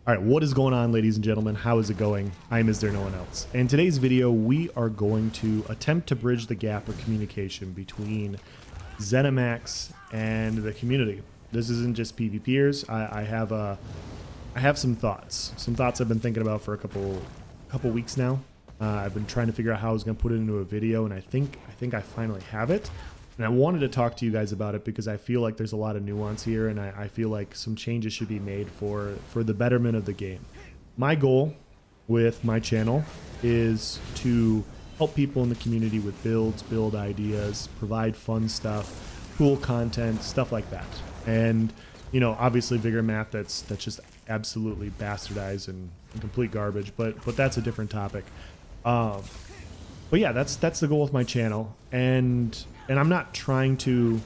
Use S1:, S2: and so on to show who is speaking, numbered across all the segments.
S1: All right, what is going on, ladies and gentlemen? How is it going? I'm istherenoonelse. In today's video, we are going to attempt to bridge the gap of communication between ZeniMax and the community. This isn't just PvPers. I have some thoughts. Some thoughts I've been thinking about for a couple weeks now. I've been trying to figure out how I was going to put it into a video, and I think I finally have it. And I wanted to talk to you guys about it because I feel like there's a lot of nuance here, and I feel like some changes should be made for the betterment of the game. My goal with my channel is to help people in the community with builds, build ideas, provide fun stuff, cool content, stuff like that. And, you know, obviously Vigor Map that's just absolutely bastardized and complete garbage, but that's a different topic. But yeah, that's the goal with my channel, and I'm not trying to,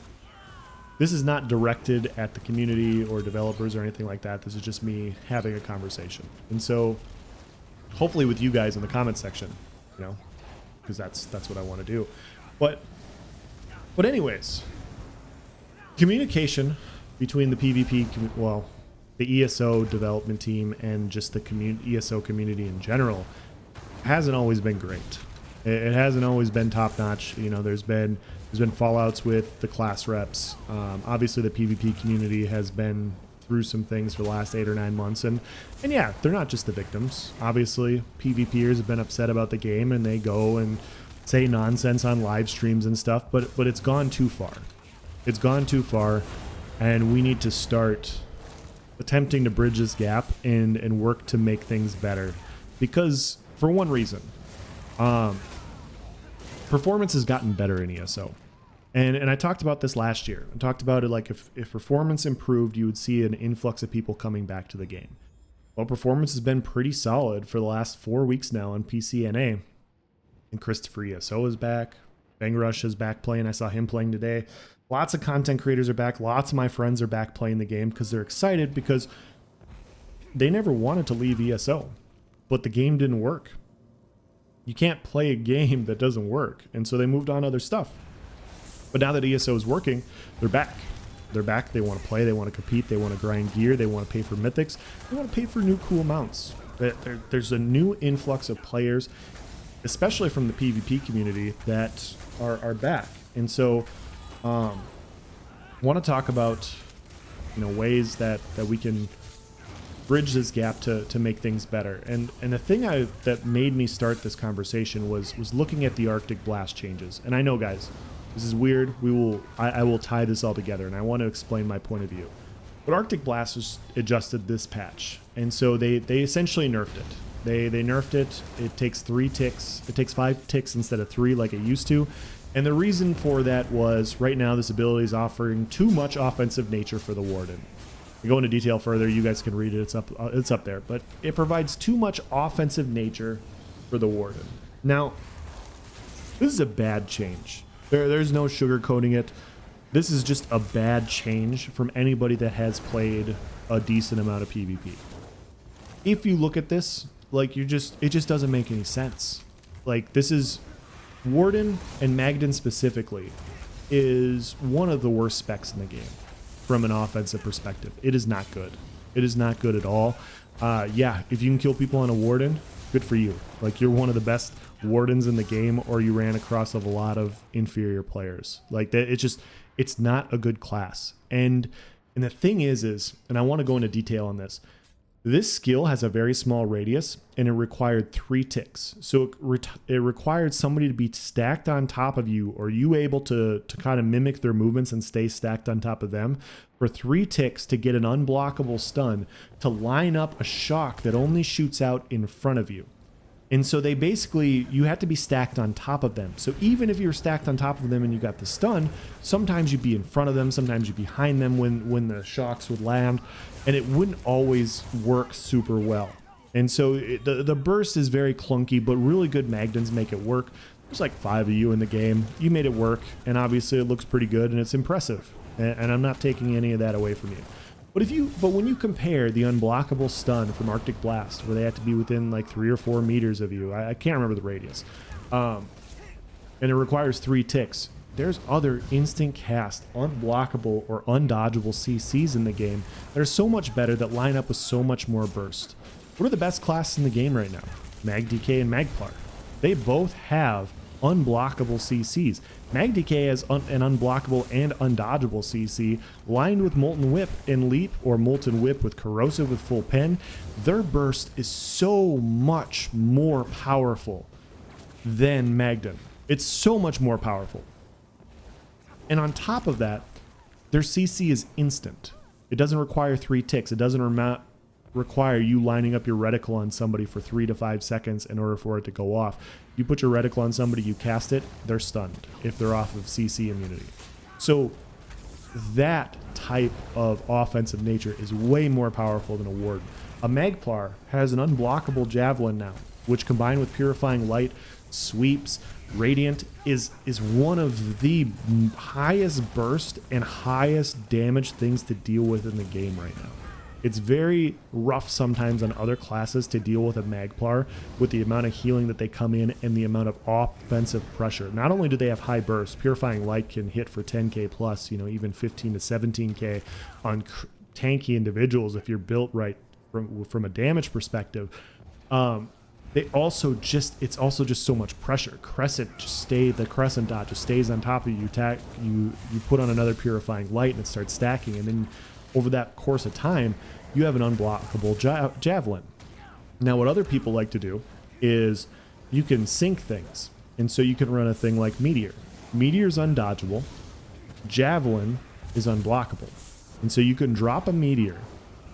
S1: this is not directed at the community or developers or anything like that. This is just me having a conversation. And so hopefully with you guys in the comment section, you know, because that's what I want to do. But anyways, communication between the PvP, well, the ESO development team and just the ESO community in general hasn't always been great. It hasn't always been top notch. You know, there's been fallouts with the class reps. Obviously the PvP community has been through some things for the last 8 or 9 months, and yeah, they're not just the victims. Obviously PvPers have been upset about the game and they go and say nonsense on live streams and stuff, but it's gone too far. It's gone too far, and we need to start attempting to bridge this gap and work to make things better. Because for one reason, performance has gotten better in ESO. And I talked about this last year. I talked about it like if performance improved, you would see an influx of people coming back to the game. Well, performance has been pretty solid for the last 4 weeks now on PCNA. And Christopher ESO is back. Bangrush is back playing. I saw him playing today. Lots of content creators are back. Lots of my friends are back playing the game because they're excited, because they never wanted to leave ESO, but the game didn't work. You can't play a game that doesn't work. And so they moved on to other stuff. But now that ESO is working, they're back. They're back. They want to play. They want to compete. They want to grind gear. They want to pay for mythics. They want to pay for new cool mounts. There's a new influx of players, especially from the PvP community, that are back. And so I want to talk about, you know, ways that we can bridge this gap to make things better. And the thing that made me start this conversation was looking at the Arctic Blast changes. And I know, guys, this is weird. I will tie this all together, and I want to explain my point of view. But Arctic Blast was adjusted this patch, and so they essentially nerfed it. They nerfed it. It takes 3 ticks. It takes 5 ticks instead of 3 like it used to. And the reason for that was right now this ability is offering too much offensive nature for the Warden. I go into detail further. You guys can read it. It's up there. But it provides too much offensive nature for the Warden. Now, this is a bad change. There's no sugarcoating it. This is just a bad change from anybody that has played a decent amount of PvP. If you look at this, like, it just doesn't make any sense. Like, this is Warden, and Magden specifically, is one of the worst specs in the game from an offensive perspective. It is not good. It is not good at all. Yeah, if you can kill people on a Warden, good for you. Like, you're one of the best Wardens in the game, or you ran across of a lot of inferior players. Like, that, it's not a good class. And the thing is, and I want to go into detail on this, this skill has a very small radius, and it required 3 ticks. So it required somebody to be stacked on top of you, or you able to kind of mimic their movements and stay stacked on top of them for 3 ticks to get an unblockable stun to line up a shock that only shoots out in front of you. And so they basically, you had to be stacked on top of them. So even if you were stacked on top of them and you got the stun, sometimes you'd be in front of them, sometimes you'd be behind them when the shocks would land, and it wouldn't always work super well. And so the burst is very clunky, but really good Magdens make it work. There's like 5 of you in the game. You made it work, and obviously it looks pretty good and it's impressive. And I'm not taking any of that away from you. But when you compare the unblockable stun from Arctic Blast, where they have to be within like 3 or 4 meters of you, I can't remember the radius, and it requires 3 ticks, there's other instant cast, unblockable or undodgeable CCs in the game that are so much better, that line up with so much more burst. What are the best classes in the game right now? MagDK and Magplar. They both have unblockable CCs. MagDK has an unblockable and undodgeable CC lined with Molten Whip and Leap, or Molten Whip with Corrosive with full pen. Their burst is so much more powerful than Magden. It's so much more powerful. And on top of that, their CC is instant. It doesn't require 3 ticks. It doesn't require you lining up your reticle on somebody for 3 to 5 seconds in order for it to go off. You put your reticle on somebody, you cast it, they're stunned if they're off of CC immunity. So that type of offensive nature is way more powerful than a Warden. A Magplar has an unblockable Javelin now, which combined with Purifying Light, Sweeps, Radiant is one of the highest burst and highest damage things to deal with in the game right now. It's very rough sometimes on other classes to deal with a Magplar with the amount of healing that they come in and the amount of offensive pressure. Not only do they have high burst, Purifying Light can hit for 10k plus, you know, even 15 to 17k on tanky individuals if you're built right from a damage perspective. They also just, it's also just so much pressure. The crescent dot just stays on top of you. You put on another Purifying Light and it starts stacking, and then over that course of time, you have an unblockable Javelin. Now, what other people like to do is you can sync things. And so you can run a thing like Meteor. Meteor's undodgeable. Javelin is unblockable. And so you can drop a Meteor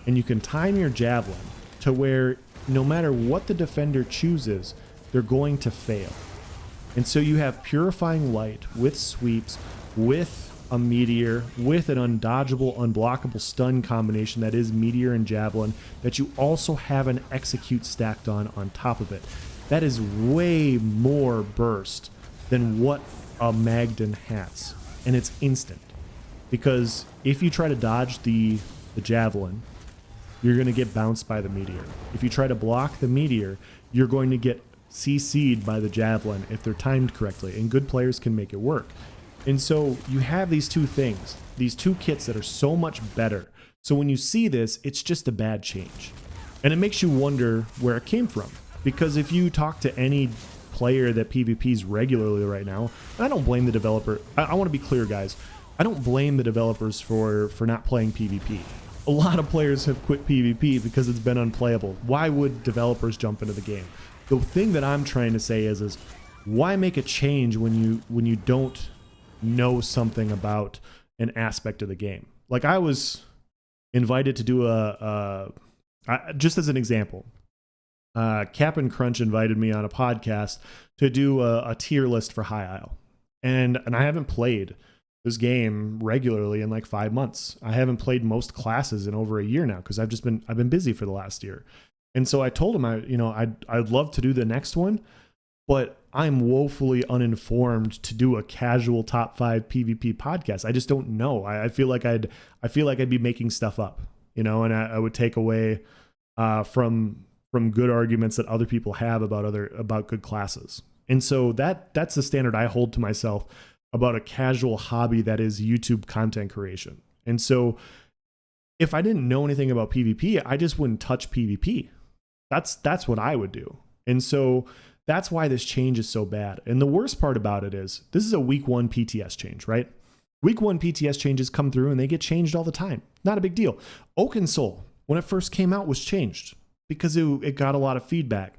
S1: and you can time your Javelin to where no matter what the defender chooses, they're going to fail. And so you have Purifying Light with Sweeps, with a Meteor, with an undodgeable, unblockable stun combination that is Meteor and Javelin, that you also have an Execute stacked on top of it. That is way more burst than what a Magden has. And it's instant. Because if you try to dodge the Javelin, you're going to get bounced by the Meteor. If you try to block the Meteor, you're going to get CC'd by the Javelin if they're timed correctly. And good players can make it work. And so you have these two things, these two kits that are so much better. So when you see this, it's just a bad change. And it makes you wonder where it came from. Because if you talk to any player that PvPs regularly right now, and I don't blame the developer. I want to be clear, guys. I don't blame the developers for not playing PvP. A lot of players have quit PvP because it's been unplayable. Why would developers jump into the game? The thing that I'm trying to say is why make a change when you don't know something about an aspect of the game? Like, I was invited to do just as an example, Cap and Crunch invited me on a podcast to do a tier list for High Isle, and I haven't played this game regularly in like 5 months. I haven't played most classes in over a year now because I've been busy for the last year. And so I told him I'd love to do the next one, but I'm woefully uninformed to do a casual top 5 PvP podcast. I just don't know. I feel like I'd be making stuff up, and I would take away from good arguments that other people have about good classes. And so that's the standard I hold to myself about a casual hobby that is YouTube content creation. And so if I didn't know anything about PvP, I just wouldn't touch PvP. That's what I would do. And so that's why this change is so bad. And the worst part about it is this is a week 1 PTS change, right? Week 1 PTS changes come through and they get changed all the time. Not a big deal. Oaken Soul, when it first came out, was changed because it got a lot of feedback.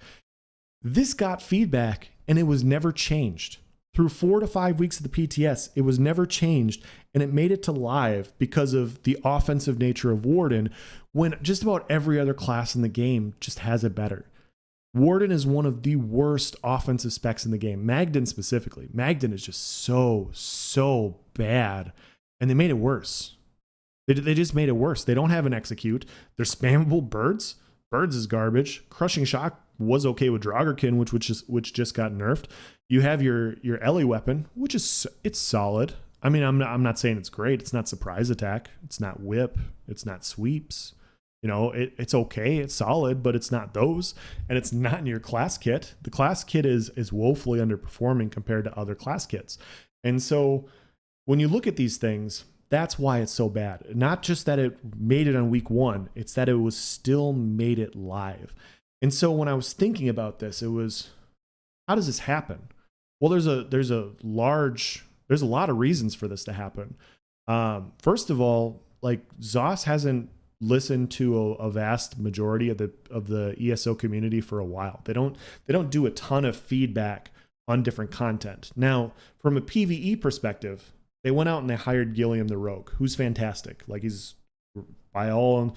S1: This got feedback and it was never changed. Through 4 to 5 weeks of the PTS, it was never changed, and it made it to live because of the offensive nature of Warden, when just about every other class in the game just has it better. Warden is one of the worst offensive specs in the game. Magden specifically. Magden is just so bad, and they made it worse. They just made it worse. They don't have an Execute. They're spammable birds. Birds is garbage. Crushing Shock was okay with Draugr, which just got nerfed. You have your Ellie weapon, which is it's solid. I mean, I'm not saying it's great. It's not surprise attack. It's not whip. It's not sweeps. It's okay. It's solid, but it's not those, and it's not in your class kit. The class kit is woefully underperforming compared to other class kits. And so when you look at these things, that's why it's so bad. Not just that it made it on week 1, it's that it was still made it live. And so when I was thinking about this, it was, how does this happen? Well, there's a lot of reasons for this to happen. First of all, like ZOS hasn't listened to a vast majority of the ESO community for a while. They don't do a ton of feedback on different content. Now, from a PvE perspective, they went out and they hired Gilliam the Rogue, who's fantastic. Like he's from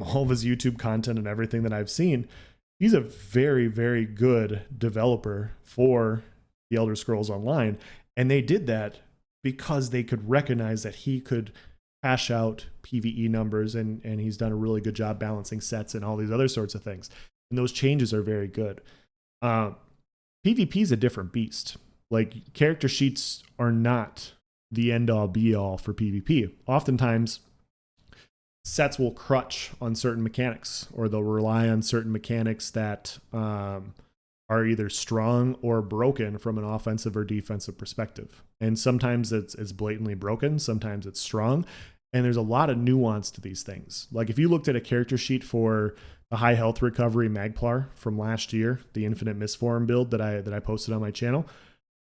S1: all of his YouTube content and everything that I've seen, he's a very, very good developer for the Elder Scrolls Online. And they did that because they could recognize that he could hash out PvE numbers, and he's done a really good job balancing sets and all these other sorts of things. And those changes are very good. PvP is a different beast. Like character sheets are not the end all be all for PvP. Oftentimes, sets will crutch on certain mechanics, or they'll rely on certain mechanics that are either strong or broken from an offensive or defensive perspective. And sometimes it's blatantly broken, sometimes it's strong, and there's a lot of nuance to these things. Like if you looked at a character sheet for the high health recovery Magplar from last year, the infinite misform build that I posted on my channel,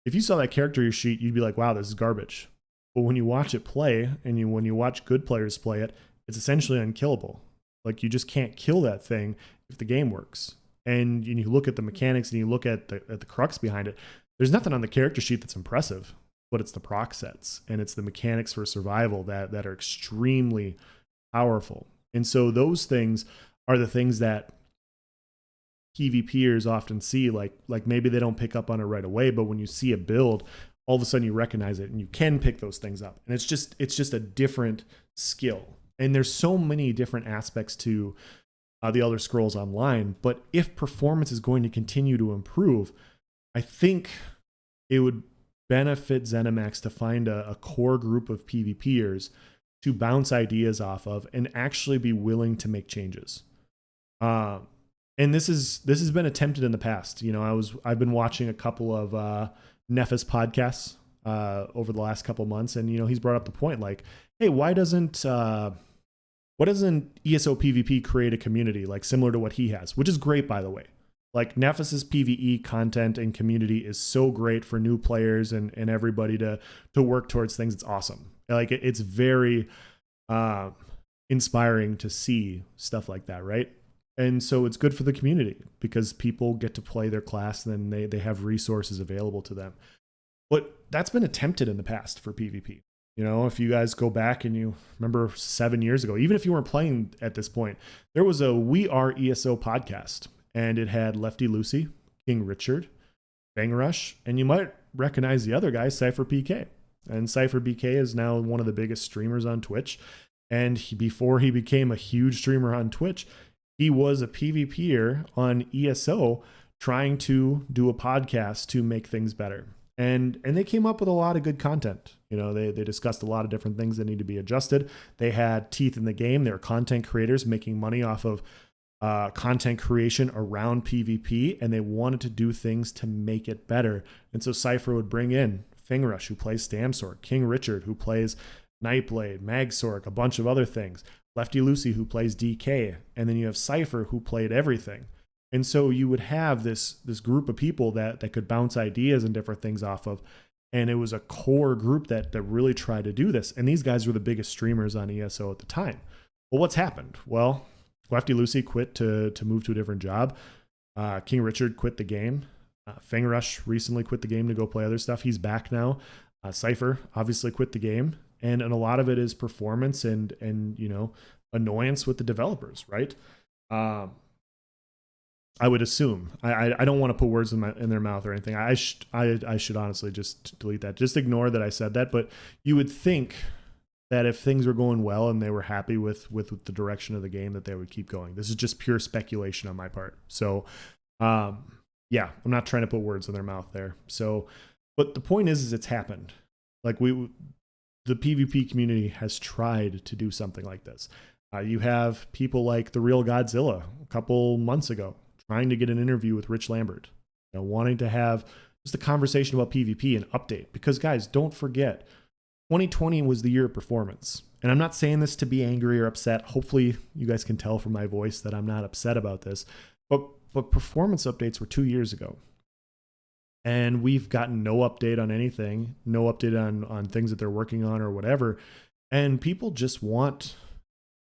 S1: if you saw that character sheet, you'd be like, wow, this is garbage. But when you watch it play, and when you watch good players play it, it's essentially unkillable. Like you just can't kill that thing if the game works. And you look at the mechanics and you look at the crux behind it, there's nothing on the character sheet that's impressive, but it's the proc sets and it's the mechanics for survival that are extremely powerful. And so those things are the things that PvPers often see, like maybe they don't pick up on it right away, but when you see a build, all of a sudden you recognize it and you can pick those things up. And it's just a different skill. And there's so many different aspects to the Elder Scrolls Online, but if performance is going to continue to improve, I think it would benefit ZeniMax to find a core group of PvPers to bounce ideas off of and actually be willing to make changes. And this has been attempted in the past. You know, I've been watching a couple of Nephis podcasts over the last couple months, and he's brought up the point like, hey, why doesn't ESO PvP create a community like similar to what he has, which is great, by the way. Like Nephis's PvE content and community is so great for new players and everybody to work towards things. It's awesome. Like it's very inspiring to see stuff like that, right? And so it's good for the community because people get to play their class and then they have resources available to them. But that's been attempted in the past for PvP. You know, if you guys go back and you remember 7 years ago, even if you weren't playing at this point, there was a We Are ESO podcast, and it had Lefty Lucy, King Richard, Bang Rush, and you might recognize the other guy, Cypher PK. And Cypher PK is now one of the biggest streamers on Twitch. And before he became a huge streamer on Twitch, he was a PvPer on ESO trying to do a podcast to make things better. And they came up with a lot of good content. You know, they discussed a lot of different things that need to be adjusted. They had teeth in the game. They were content creators making money off of content creation around PvP, and they wanted to do things to make it better. And so Cypher would bring in Fingrush, who plays Stamsork, King Richard, who plays Nightblade, Magsork, a bunch of other things, Lefty Lucy, who plays DK, and then you have Cypher, who played everything. And so you would have this group of people that could bounce ideas and different things off of. And it was a core group that really tried to do this. And these guys were the biggest streamers on ESO at the time. Well, what's happened? Well, Lefty Lucy quit to move to a different job. King Richard quit the game. Fingrush recently quit the game to go play other stuff. He's back now. Cypher obviously quit the game. And a lot of it is performance and annoyance with the developers, right? I would assume. I don't want to put words in their mouth or anything. I should honestly just delete that. Just ignore that I said that. But you would think that if things were going well and they were happy with the direction of the game, that they would keep going. This is just pure speculation on my part. So, yeah, I'm not trying to put words in their mouth there. So, but the point is it's happened. Like the PvP community has tried to do something like this. You have people like The Real Godzilla a couple months ago trying to get an interview with Rich Lambert, wanting to have just a conversation about PvP and update. Because guys, don't forget, 2020 was the year of performance. And I'm not saying this to be angry or upset. Hopefully you guys can tell from my voice that I'm not upset about this. But performance updates were 2 years ago. And we've gotten no update on anything, no update on things that they're working on or whatever. And people just want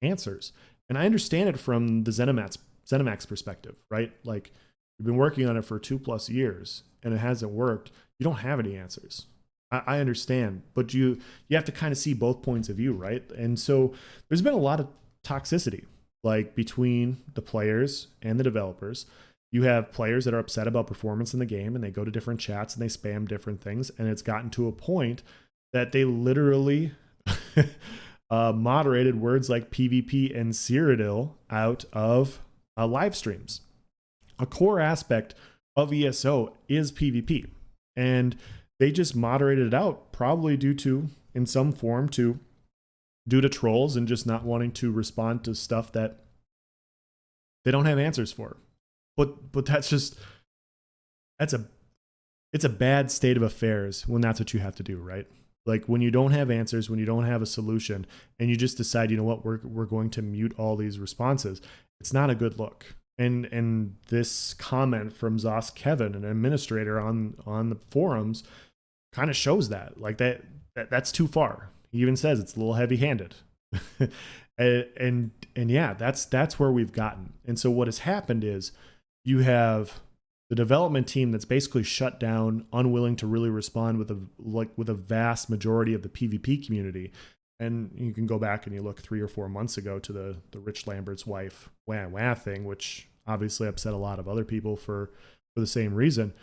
S1: answers. And I understand it from the ZeniMax perspective, right? Like, you've been working on it for 2+ years and it hasn't worked. You don't have any answers. I understand, but you have to kind of see both points of view, right? And so there's been a lot of toxicity, like between the players and the developers. You have players that are upset about performance in the game and they go to different chats and they spam different things. And it's gotten to a point that they literally moderated words like PvP and Cyrodiil out of live streams. A core aspect of ESO is PvP. And they just moderated it out, probably due to trolls and just not wanting to respond to stuff that they don't have answers for. But it's a bad state of affairs when that's what you have to do, right? Like, when you don't have answers, when you don't have a solution, and you just decide, you know what, we're going to mute all these responses. It's not a good look. And this comment from Zos Kevin, an administrator on the forums, kind of shows that. Like, that's too far. He even says it's a little heavy-handed. and yeah, that's where we've gotten. And so what has happened is you have the development team that's basically shut down, unwilling to really respond with a vast majority of the PvP community. And you can go back and you look 3 or 4 months ago to the Rich Lambert's wife wah thing, which obviously upset a lot of other people for the same reason.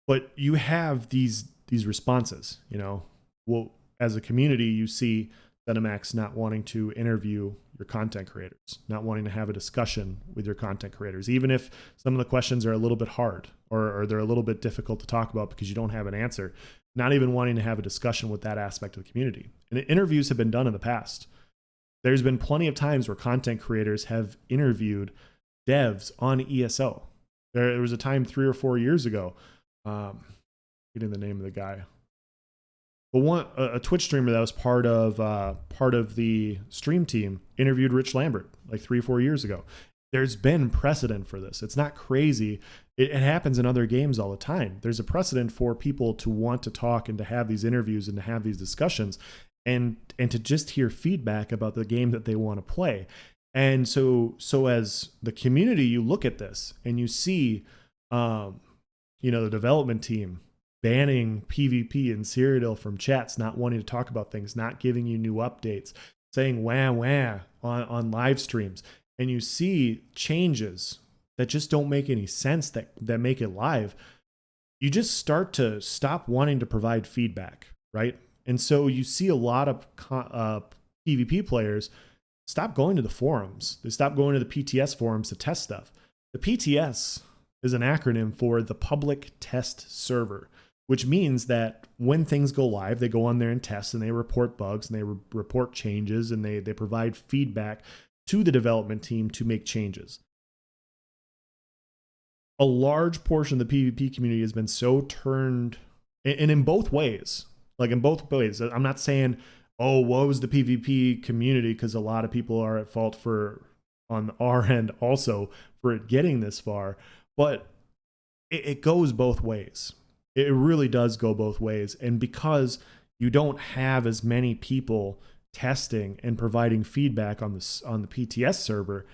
S1: But you have these responses, you know. Well, as a community, you see ZeniMax not wanting to interview your content creators, not wanting to have a discussion with your content creators, even if some of the questions are a little bit hard or they're a little bit difficult to talk about because you don't have an answer, not even wanting to have a discussion with that aspect of the community. And interviews have been done in the past. There's been plenty of times where content creators have interviewed devs on ESO. There was a time 3 or 4 years ago, getting the name of the guy, but a Twitch streamer that was part of the stream team interviewed Rich Lambert like 3 or 4 years ago. There's been precedent for this. It's not crazy. It happens in other games all the time. There's a precedent for people to want to talk and to have these interviews and to have these discussions and to just hear feedback about the game that they want to play. And so as the community, you look at this and you see, the development team banning PvP and Cyrodiil from chats, not wanting to talk about things, not giving you new updates, saying wah on live streams. And you see changes that just don't make any sense that make it live. You just start to stop wanting to provide feedback, right? And so you see a lot of PvP players stop going to the forums. They stop going to the PTS forums to test stuff. The PTS is an acronym for the Public Test Server, which means that when things go live, they go on there and test and they report bugs and they report changes and they provide feedback to the development team to make changes. A large portion of the PvP community has been so turned, and in both ways, I'm not saying, oh, woe is the PvP community, because a lot of people are at fault on our end also for it getting this far, but it goes both ways. It really does go both ways. And because you don't have as many people testing and providing feedback on the PTS server,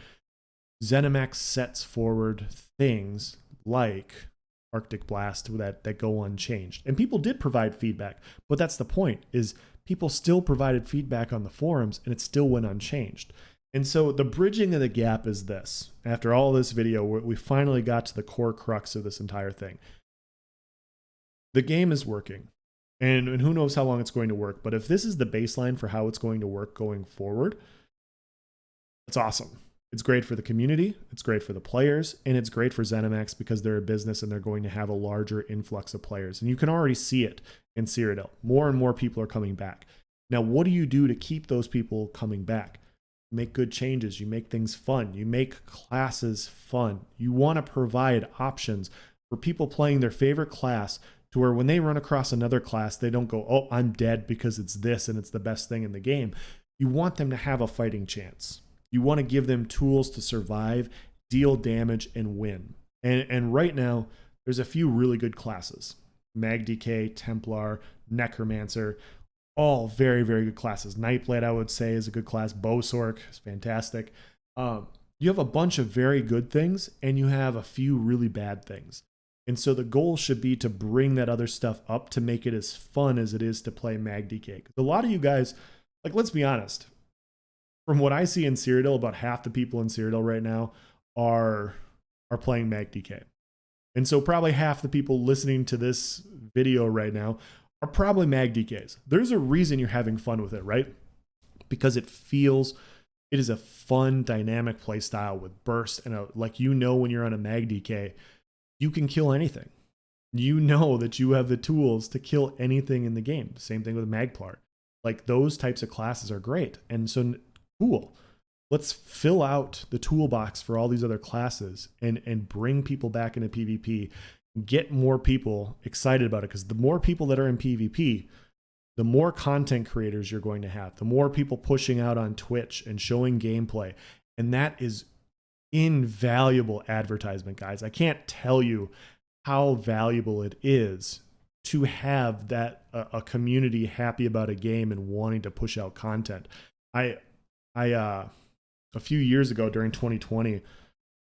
S1: ZeniMax sets forward things like Arctic Blast that go unchanged. And people did provide feedback, but that's the point, is people still provided feedback on the forums and it still went unchanged. And so the bridging of the gap is this. After all this video, we finally got to the core crux of this entire thing. The game is working, and who knows how long it's going to work, but if this is the baseline for how it's going to work going forward, it's awesome. It's great for the community, it's great for the players, and it's great for ZeniMax because they're a business and they're going to have a larger influx of players. And you can already see it in Cyrodiil. More and more people are coming back. Now, what do you do to keep those people coming back? You make good changes, you make things fun, you make classes fun. You want to provide options for people playing their favorite class to where when they run across another class, they don't go, oh, I'm dead because it's this and it's the best thing in the game. You want them to have a fighting chance. You want to give them tools to survive, deal damage, and win. And right now, there's a few really good classes. MagDK, Templar, Necromancer, all very, very good classes. Nightblade, I would say, is a good class. Bowsork is fantastic. You have a bunch of very good things, and you have a few really bad things. And so the goal should be to bring that other stuff up to make it as fun as it is to play MagDK. Because a lot of you guys, like, let's be honest, from what I see in Cyrodiil, about half the people in Cyrodiil right now are playing MagDK. And so probably half the people listening to this video right now are probably MagDKs. There's a reason you're having fun with it, right? Because it is a fun, dynamic play style with burst and like, you know, when you're on a MagDK, you can kill anything. You know that you have the tools to kill anything in the game. Same thing with Magplar. Like, those types of classes are great. And so, cool. Let's fill out the toolbox for all these other classes and bring people back into PvP. Get more people excited about it, because the more people that are in PvP, the more content creators you're going to have, the more people pushing out on Twitch and showing gameplay. And that is invaluable advertisement, guys. I can't tell you how valuable it is to have that a community happy about a game and wanting to push out content. A few years ago during 2020,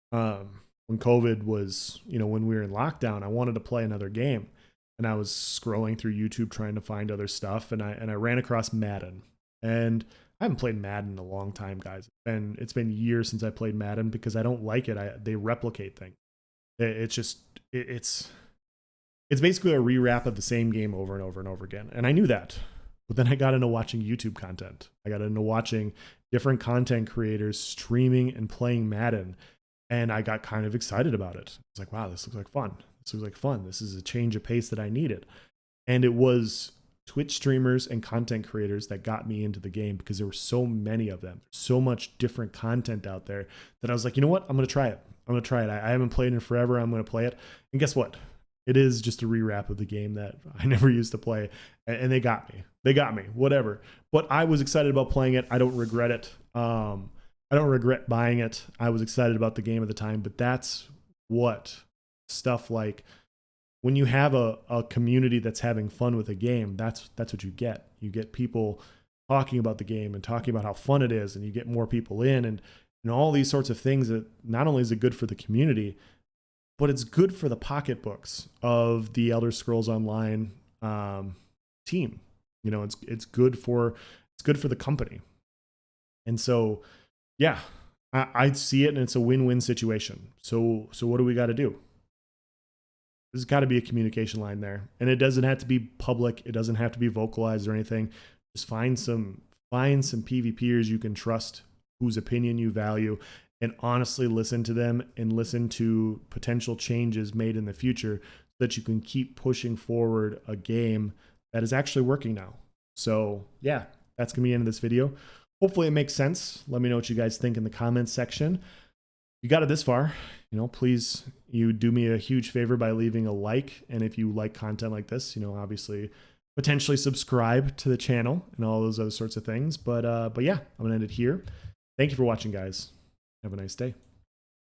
S1: when COVID was, when we were in lockdown, I wanted to play another game, and I was scrolling through YouTube trying to find other stuff, and I ran across Madden. And I haven't played Madden in a long time, guys. And it's been years since I played Madden because I don't like it. They replicate things. It's basically a rewrap of the same game over and over and over again. And I knew that. But then I got into watching YouTube content. I got into watching different content creators streaming and playing Madden. And I got kind of excited about it. It's like, wow, this looks like fun. This looks like fun. This is a change of pace that I needed. And it was Twitch streamers and content creators that got me into the game, because there were so many of them. So much different content out there that I was like, you know what? I'm going to try it. I haven't played it in forever. I'm going to play it. And guess what? It is just a rewrap of the game that I never used to play. And they got me. Whatever. But I was excited about playing it. I don't regret it. I don't regret buying it. I was excited about the game at the time. But that's what stuff like, when you have a community that's having fun with a game, that's what you get. You get people talking about the game and talking about how fun it is, and you get more people in, and all these sorts of things. That not only is it good for the community, but it's good for the pocketbooks of the Elder Scrolls Online team. It's good for the company. And so, yeah, I see it, and it's a win-win situation. So what do we got to do? There's got to be a communication line there, and it doesn't have to be public. It doesn't have to be vocalized or anything. Just find some PvPers you can trust, whose opinion you value, and honestly listen to them and listen to potential changes made in the future, so that you can keep pushing forward a game that is actually working now. So yeah, that's gonna be the end of this video. Hopefully it makes sense. Let me know what you guys think in the comments section. If you got it this far, please, you do me a huge favor by leaving a like. And if you like content like this, obviously potentially subscribe to the channel and all those other sorts of things. But yeah, I'm gonna end it here. Thank you for watching, guys. Have a nice day.